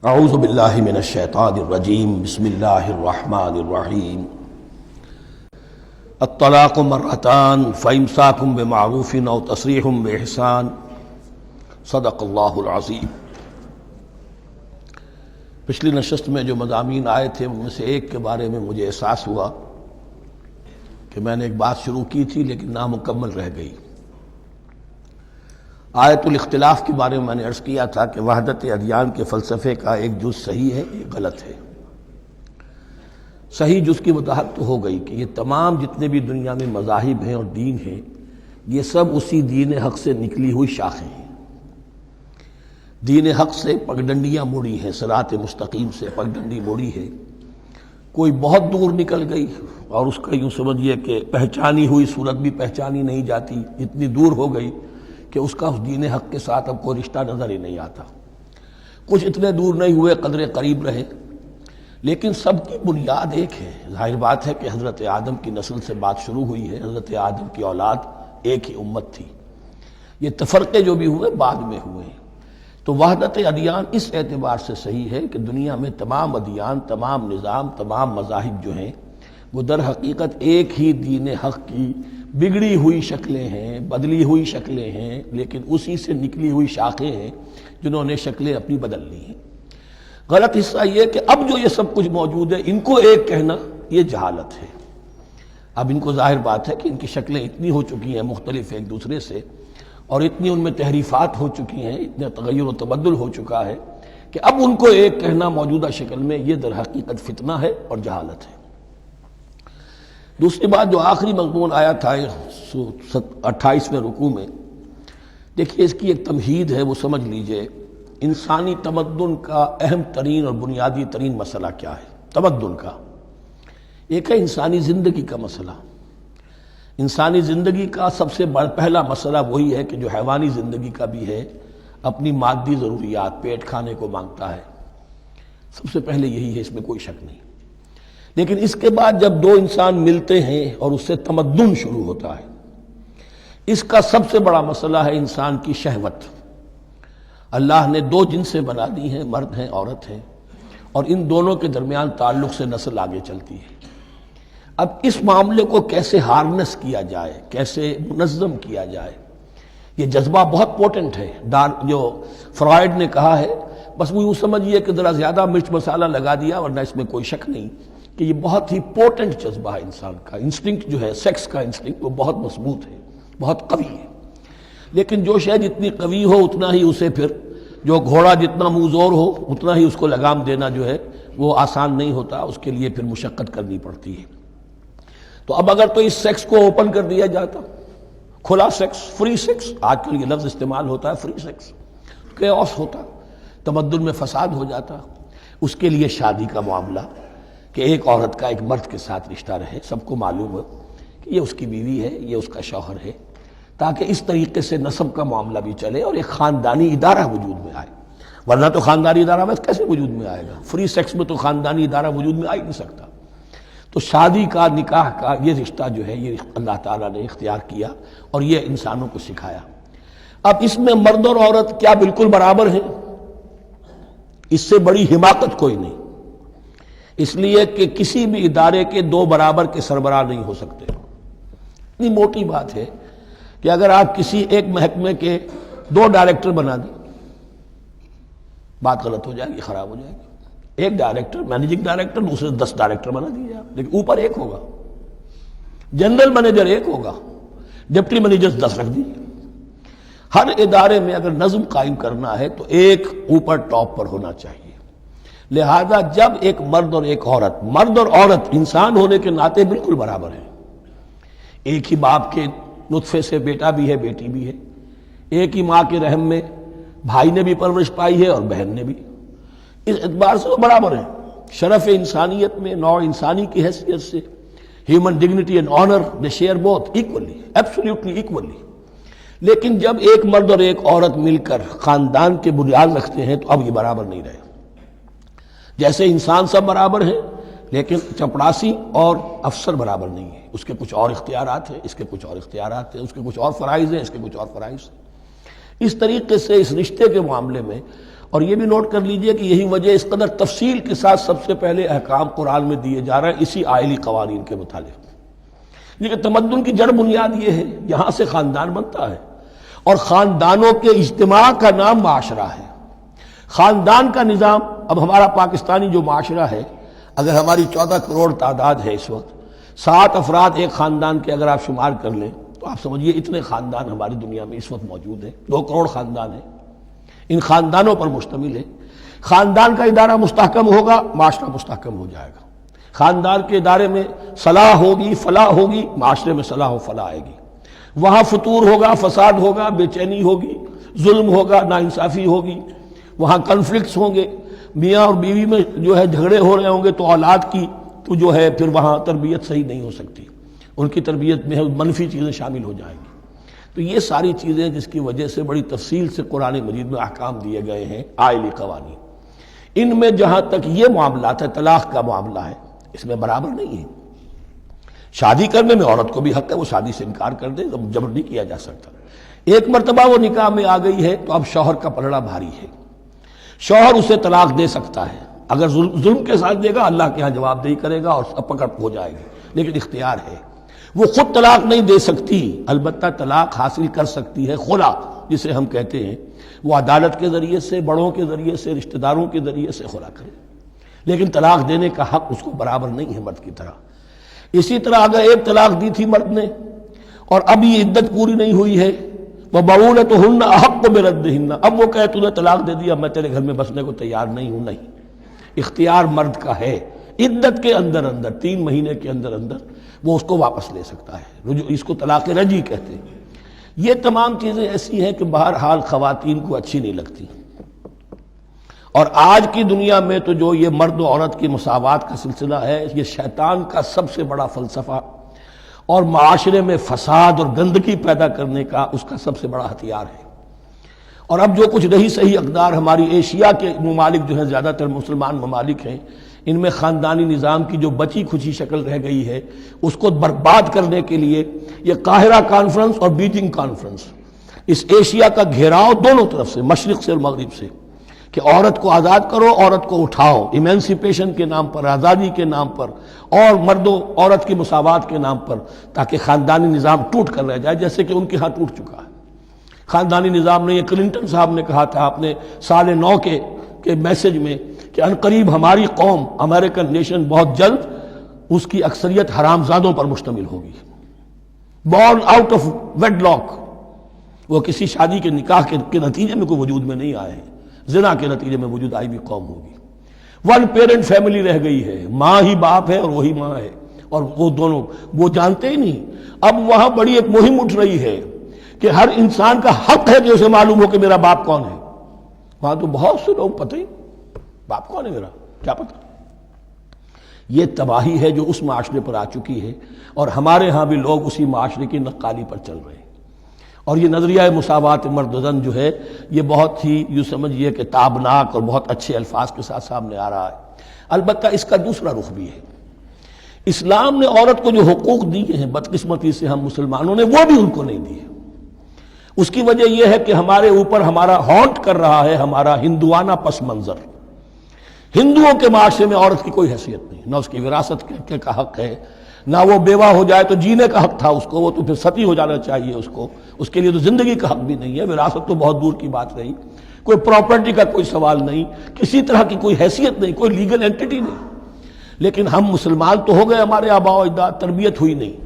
اعوذ باللہ من الشیطان الرجیم بسم اللہ الرحمن الرحیم الطلاق مرتان فامساک بمعروف او تسریح باحسان صدق اللہ العظیم۔ پچھلی نشست میں جو مضامین آئے تھے ان میں سے ایک کے بارے میں مجھے احساس ہوا کہ میں نے ایک بات شروع کی تھی لیکن نامکمل رہ گئی۔ آیت الاختلاف کے بارے میں نے عرض کیا تھا کہ وحدت ادیان کے فلسفے کا ایک جز صحیح ہے، ایک غلط ہے۔ صحیح جز کی وضاحت تو ہو گئی کہ یہ تمام جتنے بھی دنیا میں مذاہب ہیں اور دین ہیں یہ سب اسی دین حق سے نکلی ہوئی شاخیں ہیں۔ دین حق سے پگڈنڈیاں مڑی ہیں، صراط مستقیم سے پگڈنڈی مڑی ہے، کوئی بہت دور نکل گئی اور اس کا یوں سمجھیے کہ پہچانی ہوئی صورت بھی پہچانی نہیں جاتی، اتنی دور ہو گئی کہ اس کا اس دین حق کے ساتھ اب کوئی رشتہ نظر ہی نہیں آتا۔ کچھ اتنے دور نہیں ہوئے، قدرے قریب رہے، لیکن سب کی بنیاد ایک ہے۔ ظاہر بات ہے کہ حضرت آدم کی نسل سے بات شروع ہوئی ہے، حضرت آدم کی اولاد ایک ہی امت تھی۔ یہ تفرقے جو بھی ہوئے بعد میں ہوئے ہیں۔ تو وحدت ادیان اس اعتبار سے صحیح ہے کہ دنیا میں تمام ادیان، تمام نظام، تمام مذاہب جو ہیں وہ در حقیقت ایک ہی دین حق کی بگڑی ہوئی شکلیں ہیں، بدلی ہوئی شکلیں ہیں، لیکن اسی سے نکلی ہوئی شاخیں ہیں جنہوں نے شکلیں اپنی بدل لی ہیں۔ غلط حصہ یہ کہ اب جو یہ سب کچھ موجود ہے ان کو ایک کہنا یہ جہالت ہے۔ اب ان کو ظاہر بات ہے کہ ان کی شکلیں اتنی ہو چکی ہیں مختلف ایک دوسرے سے، اور اتنی ان میں تحریفات ہو چکی ہیں، اتنا تغیر و تبدل ہو چکا ہے کہ اب ان کو ایک کہنا موجودہ شکل میں یہ در حقیقت فتنہ ہے اور جہالت ہے۔ دوسری بات جو آخری مضمون آیا تھا 28ویں رکوع میں، دیکھیے اس کی ایک تمہید ہے، وہ سمجھ لیجئے۔ انسانی تمدن کا اہم ترین اور بنیادی ترین مسئلہ کیا ہے تمدن کا؟ ایک ہے انسانی زندگی کا مسئلہ۔ انسانی زندگی کا سب سے پہلا مسئلہ وہی ہے کہ جو حیوانی زندگی کا بھی ہے، اپنی مادی ضروریات، پیٹ کھانے کو مانگتا ہے، سب سے پہلے یہی ہے، اس میں کوئی شک نہیں۔ لیکن اس کے بعد جب دو انسان ملتے ہیں اور اس سے تمدن شروع ہوتا ہے، اس کا سب سے بڑا مسئلہ ہے انسان کی شہوت۔ اللہ نے دو جنسیں بنا دی ہیں، مرد ہیں، عورت ہیں، اور ان دونوں کے درمیان تعلق سے نسل آگے چلتی ہے۔ اب اس معاملے کو کیسے ہارنس کیا جائے، کیسے منظم کیا جائے، یہ جذبہ بہت پوٹنٹ ہے۔ جو فرائڈ نے کہا ہے، بس وہ یوں سمجھیے کہ ذرا زیادہ مرچ مسالہ لگا دیا، ورنہ اس میں کوئی شک نہیں کہ یہ بہت ہی پوٹنٹ جذبہ ہے انسان کا۔ انسٹنکٹ جو ہے، سیکس کا انسٹنکٹ، وہ بہت مضبوط ہے، بہت قوی ہے۔ لیکن جو شے جتنی قوی ہو اتنا ہی اسے پھر، جو گھوڑا جتنا منہ زور ہو اتنا ہی اس کو لگام دینا جو ہے وہ آسان نہیں ہوتا، اس کے لیے پھر مشقت کرنی پڑتی ہے۔ تو اب اگر تو اس سیکس کو اوپن کر دیا جاتا، کھلا سیکس، فری سیکس، آج کل یہ لفظ استعمال ہوتا ہے، فری سیکس، کیوس ہوتا، تمدن میں فساد ہو جاتا۔ اس کے لیے شادی کا معاملہ کہ ایک عورت کا ایک مرد کے ساتھ رشتہ رہے، سب کو معلوم ہو کہ یہ اس کی بیوی ہے، یہ اس کا شوہر ہے، تاکہ اس طریقے سے نسب کا معاملہ بھی چلے اور ایک خاندانی ادارہ وجود میں آئے۔ ورنہ تو خاندانی ادارہ بس کیسے وجود میں آئے گا؟ فری سیکس میں تو خاندانی ادارہ وجود میں آ ہی نہیں سکتا۔ تو شادی کا، نکاح کا یہ رشتہ جو ہے یہ اللہ تعالیٰ نے اختیار کیا اور یہ انسانوں کو سکھایا۔ اب اس میں مرد اور عورت کیا بالکل برابر ہیں؟ اس سے بڑی حماقت کوئی نہیں، اس لیے کہ کسی بھی ادارے کے دو برابر کے سربراہ نہیں ہو سکتے۔ اتنی موٹی بات ہے کہ اگر آپ کسی ایک محکمے کے دو ڈائریکٹر بنا دیں، بات غلط ہو جائے گی، خراب ہو جائے گی۔ ایک ڈائریکٹر، مینیجنگ ڈائریکٹر، دوسرے 10 ڈائریکٹر بنا دیجیے آپ، لیکن اوپر ایک ہوگا، جنرل مینیجر ایک ہوگا، ڈپٹی مینیجر 10 رکھ دیجیے۔ ہر ادارے میں اگر نظم قائم کرنا ہے تو ایک اوپر ٹاپ پر ہونا چاہیے۔ لہذا جب ایک مرد اور ایک عورت، مرد اور عورت انسان ہونے کے ناطے بالکل برابر ہیں، ایک ہی باپ کے نطفے سے بیٹا بھی ہے، بیٹی بھی ہے، ایک ہی ماں کے رحم میں بھائی نے بھی پرورش پائی ہے اور بہن نے بھی، اس اعتبار سے وہ برابر ہیں۔ شرف انسانیت میں، نوع انسانی کی حیثیت سے، human dignity and honour, they share both equally, absolutely equally. لیکن جب ایک مرد اور ایک عورت مل کر خاندان کے بنیاد رکھتے ہیں تو اب یہ برابر نہیں رہے۔ جیسے انسان سب برابر ہیں، لیکن چپڑاسی اور افسر برابر نہیں ہے، اس کے کچھ اور اختیارات ہیں، اس کے کچھ اور اختیارات ہیں، اس کے کچھ اور فرائض ہیں، اس کے کچھ اور فرائض ہیں۔ اس طریقے سے اس رشتے کے معاملے میں اور یہ بھی نوٹ کر لیجئے کہ یہی وجہ اس قدر تفصیل کے ساتھ سب سے پہلے احکام قرآن میں دیے جا رہے ہیں اسی آئلی قوانین کے متعلق۔ لیکن تمدن کی جڑ بنیاد یہ ہے، یہاں سے خاندان بنتا ہے، اور خاندانوں کے اجتماع کا نام معاشرہ ہے۔ خاندان کا نظام، اب ہمارا پاکستانی جو معاشرہ ہے، اگر ہماری 14 کروڑ تعداد ہے اس وقت، 7 افراد ایک خاندان کے اگر آپ شمار کر لیں تو آپ سمجھیے اتنے خاندان ہماری دنیا میں اس وقت موجود ہیں، 2 کروڑ خاندان ہیں، ان خاندانوں پر مشتمل ہے۔ خاندان کا ادارہ مستحکم ہوگا، معاشرہ مستحکم ہو جائے گا۔ خاندان کے ادارے میں صلاح ہوگی، فلاح ہوگی، معاشرے میں صلاح و فلاح آئے گی۔ وہاں فتور ہوگا، فساد ہوگا، بے چینی ہوگی، ظلم ہوگا، ناانصافی ہوگی، وہاں کنفلکٹس ہوں گے، میاں اور بیوی میں جو ہے جھگڑے ہو رہے ہوں گے تو اولاد کی تو جو ہے پھر وہاں تربیت صحیح نہیں ہو سکتی، ان کی تربیت میں منفی چیزیں شامل ہو جائیں گی۔ تو یہ ساری چیزیں جس کی وجہ سے بڑی تفصیل سے قرآن مجید میں احکام دیے گئے ہیں آئلی قوانین، ان میں جہاں تک یہ معاملات ہے، طلاق کا معاملہ ہے، اس میں برابر نہیں ہے۔ شادی کرنے میں عورت کو بھی حق ہے، وہ شادی سے انکار کر دے، جبر نہیں کیا جا سکتا۔ ایک مرتبہ وہ نکاح میں آ گئی ہے تو اب شوہر کا پلڑا بھاری ہے، شوہر اسے طلاق دے سکتا ہے، اگر ظلم کے ساتھ دے گا اللہ کے ہاں جواب دہی کرے گا اور پکڑ ہو جائے گی، لیکن اختیار ہے۔ وہ خود طلاق نہیں دے سکتی، البتہ طلاق حاصل کر سکتی ہے، خلا جسے ہم کہتے ہیں، وہ عدالت کے ذریعے سے، بڑوں کے ذریعے سے، رشتہ داروں کے ذریعے سے خلا کرے، لیکن طلاق دینے کا حق اس کو برابر نہیں ہے مرد کی طرح۔ اسی طرح اگر ایک طلاق دی تھی مرد نے اور اب یہ عدت پوری نہیں ہوئی ہے، وَبَعُولَتُهُنَّ أَحَقُّ بِرَدِّهِنَّ، اب وہ کہے تو نے طلاق دے دیا، میں تیرے گھر میں بسنے کو تیار نہیں ہوں، نہیں، اختیار مرد کا ہے، عدت کے اندر 3 مہینے کے اندر وہ اس کو واپس لے سکتا ہے، اس کو طلاق رجعی کہتے ہیں۔ یہ تمام چیزیں ایسی ہیں کہ بہرحال خواتین کو اچھی نہیں لگتی، اور آج کی دنیا میں تو جو یہ مرد و عورت کی مساوات کا سلسلہ ہے، یہ شیطان کا سب سے بڑا فلسفہ اور معاشرے میں فساد اور گندگی پیدا کرنے کا اس کا سب سے بڑا ہتھیار ہے۔ اور اب جو کچھ رہی صحیح اقدار ہماری ایشیا کے ممالک جو ہیں، زیادہ تر مسلمان ممالک ہیں، ان میں خاندانی نظام کی جو بچی کھچی شکل رہ گئی ہے اس کو برباد کرنے کے لیے یہ قاہرہ کانفرنس اور بیجنگ کانفرنس، اس ایشیا کا گھیراؤ دونوں طرف سے، مشرق سے اور مغرب سے، کہ عورت کو آزاد کرو، عورت کو اٹھاؤ، ایمینسیپیشن کے نام پر، آزادی کے نام پر، اور مرد و عورت کی مساوات کے نام پر، تاکہ خاندانی نظام ٹوٹ کر رہ جائے، جیسے کہ ان کے ہاں ٹوٹ چکا ہے خاندانی نظام نے۔ یہ کلنٹن صاحب نے کہا تھا اپنے سال 9 کے میسج میں کہ عنقریب ہماری قوم، امریکن نیشن، بہت جلد اس کی اکثریت حرام زادوں پر مشتمل ہوگی، born out of wedlock, وہ کسی شادی کے نکاح کے نتیجے میں کوئی وجود میں نہیں آئے ہیں، زنا کے نتیجے میں وجود آئی بھی قوم ہوگی۔ 1 پیرنٹ فیملی رہ گئی ہے، ماں ہی باپ ہے اور وہی ماں ہے، اور وہ دونوں وہ جانتے ہی نہیں۔ اب وہاں بڑی ایک مہم اٹھ رہی ہے کہ ہر انسان کا حق ہے کہ اسے معلوم ہو کہ میرا باپ کون ہے۔ وہاں تو بہت سے لوگ پتہ ہی باپ کون ہے میرا، کیا پتہ۔ یہ تباہی ہے جو اس معاشرے پر آ چکی ہے، اور ہمارے ہاں بھی لوگ اسی معاشرے کی نقالی پر چل رہے ہیں۔ اور یہ نظریہ مساوات مرد و زن جو ہے یہ بہت ہی یوں سمجھیے کہ تابناک اور بہت اچھے الفاظ کے ساتھ سامنے آ رہا ہے۔ البتہ اس کا دوسرا رخ بھی ہے، اسلام نے عورت کو جو حقوق دیے ہیں بدقسمتی سے ہم مسلمانوں نے وہ بھی ان کو نہیں دیے۔ اس کی وجہ یہ ہے کہ ہمارے اوپر ہمارا ہانٹ کر رہا ہے ہمارا ہندوانہ پس منظر۔ ہندوؤں کے معاشرے میں عورت کی کوئی حیثیت نہیں، نہ اس کی وراثت کا حق ہے، نہ وہ بیوہ ہو جائے تو جینے کا حق تھا اس کو، وہ تو پھر ستی ہو جانا چاہیے اس کو، اس کے لیے تو زندگی کا حق بھی نہیں ہے، وراثت تو بہت دور کی بات رہی، کوئی پراپرٹی کا کوئی سوال نہیں، کسی طرح کی کوئی حیثیت نہیں، کوئی لیگل اینٹیٹی نہیں۔ لیکن ہم مسلمان تو ہو گئے، ہمارے آباء و اجداد، تربیت ہوئی نہیں،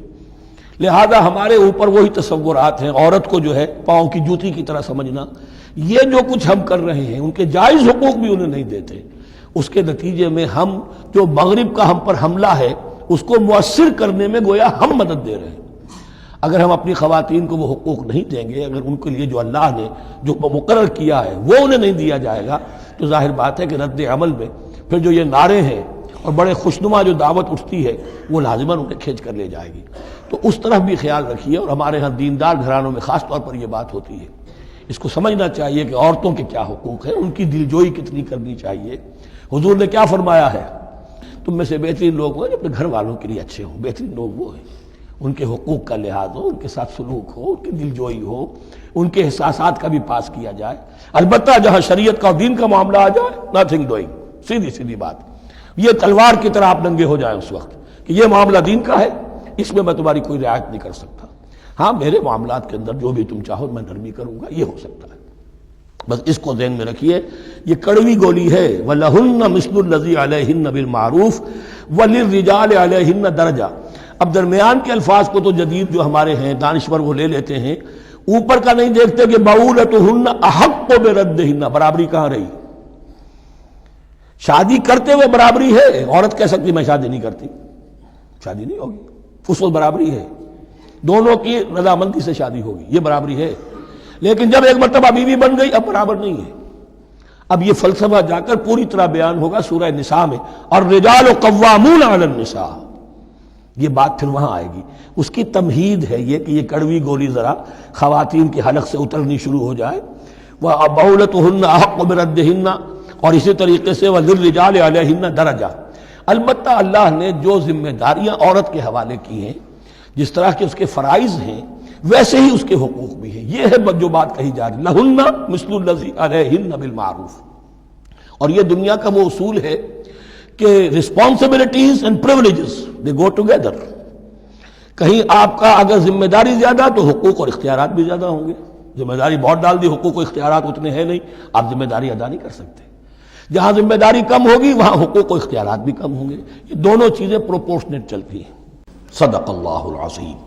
لہذا ہمارے اوپر وہی تصورات ہیں، عورت کو جو ہے پاؤں کی جوتی کی طرح سمجھنا۔ یہ جو کچھ ہم کر رہے ہیں ان کے جائز حقوق بھی انہیں نہیں دیتے، اس کے نتیجے میں ہم جو مغرب کا ہم پر حملہ ہے اس کو مؤثر کرنے میں گویا ہم مدد دے رہے ہیں۔ اگر ہم اپنی خواتین کو وہ حقوق نہیں دیں گے، اگر ان کے لیے جو اللہ نے جو مقرر کیا ہے وہ انہیں نہیں دیا جائے گا، تو ظاہر بات ہے کہ رد عمل میں پھر جو یہ نعرے ہیں اور بڑے خوشنما جو دعوت اٹھتی ہے وہ لازماً انہیں کھینچ کر لے جائے گی۔ تو اس طرف بھی خیال رکھیے، اور ہمارے ہاں دیندار گھرانوں میں خاص طور پر یہ بات ہوتی ہے، اس کو سمجھنا چاہیے کہ عورتوں کے کیا حقوق ہیں، ان کی دلجوئی کتنی کرنی چاہیے۔ حضور نے کیا فرمایا ہے؟ تم میں سے بہترین لوگ وہ جو اپنے گھر والوں کے لیے اچھے ہوں، بہترین لوگ وہ ہیں، ان کے حقوق کا لحاظ ہو، ان کے ساتھ سلوک ہو، ان کی دل جوئی ہو، ان کے احساسات کا بھی پاس کیا جائے۔ البتہ جہاں شریعت کا اور دین کا معاملہ آ جائے، نتھنگ ڈوئنگ، سیدھی سیدھی بات، یہ تلوار کی طرح آپ ننگے ہو جائیں اس وقت کہ یہ معاملہ دین کا ہے، اس میں میں تمہاری کوئی رعایت نہیں کر سکتا، ہاں میرے معاملات کے اندر جو بھی تم چاہو میں نرمی کروں گا، یہ ہو سکتا ہے۔ بس اس کو ذہن میں رکھیے، یہ کڑوی گولی ہے۔ وَلَهُنَّ مِثْلُ الَّذِي عَلَيْهِنَّ بِالْمَعْرُوفِ وَلِلرِّجَالِ عَلَيْهِنَّ دَرَجَةٌ۔ اب درمیان کے الفاظ کو تو جدید جو ہمارے ہیں دانشور وہ لے لیتے ہیں، اوپر کا نہیں دیکھتے کہ بَعُولَتُهُنَّ أَحَقُّ بِرَدِّهِنَّ، برابری کہاں رہی؟ شادی کرتے ہوئے برابری ہے، عورت کہہ سکتی میں شادی نہیں کرتی، شادی نہیں ہوگی، اس وقت برابری ہے، دونوں کی رضامندی سے شادی ہوگی، یہ برابری ہے۔ لیکن جب ایک مرتبہ بیوی بن گئی اب برابر نہیں ہے۔ اب یہ فلسفہ جا کر پوری طرح بیان ہوگا سورہ نساء میں، اور رجال قوامون علی النساء، یہ بات پھر وہاں آئے گی۔ اس کی تمہید ہے یہ کہ یہ کڑوی گولی ذرا خواتین کے حلق سے اترنی شروع ہو جائے۔ وَبَعُولَتُهُنَّ أَحَقُّ بِرَدِّهِنَّ، اور اسی طریقے سے وَلِلرِّجَالِ عَلَيْهِنَّ دَرَجَةٌ۔ البتہ اللہ نے جو ذمہ داریاں عورت کے حوالے کی ہیں، جس طرح کے اس کے فرائض ہیں ویسے ہی اس کے حقوق بھی ہیں، یہ ہے جو بات کہی جا رہی، لَهُنَّ مِثْلُ الَّذِي عَلَيْهِنَّ بِالْمَعْرُوفِ۔ اور یہ دنیا کا وہ اصول ہے کہ responsibilities and privileges they go together۔ کہیں آپ کا اگر ذمہ داری زیادہ تو حقوق اور اختیارات بھی زیادہ ہوں گے، ذمہ داری بہت ڈال دی، حقوق و اختیارات اتنے ہیں نہیں، آپ ذمہ داری ادا نہیں کر سکتے۔ جہاں ذمہ داری کم ہوگی وہاں حقوق و اختیارات بھی کم ہوں گے، یہ دونوں چیزیں پروپورشنیٹ چلتی ہیں۔ صدق اللہ العظیم۔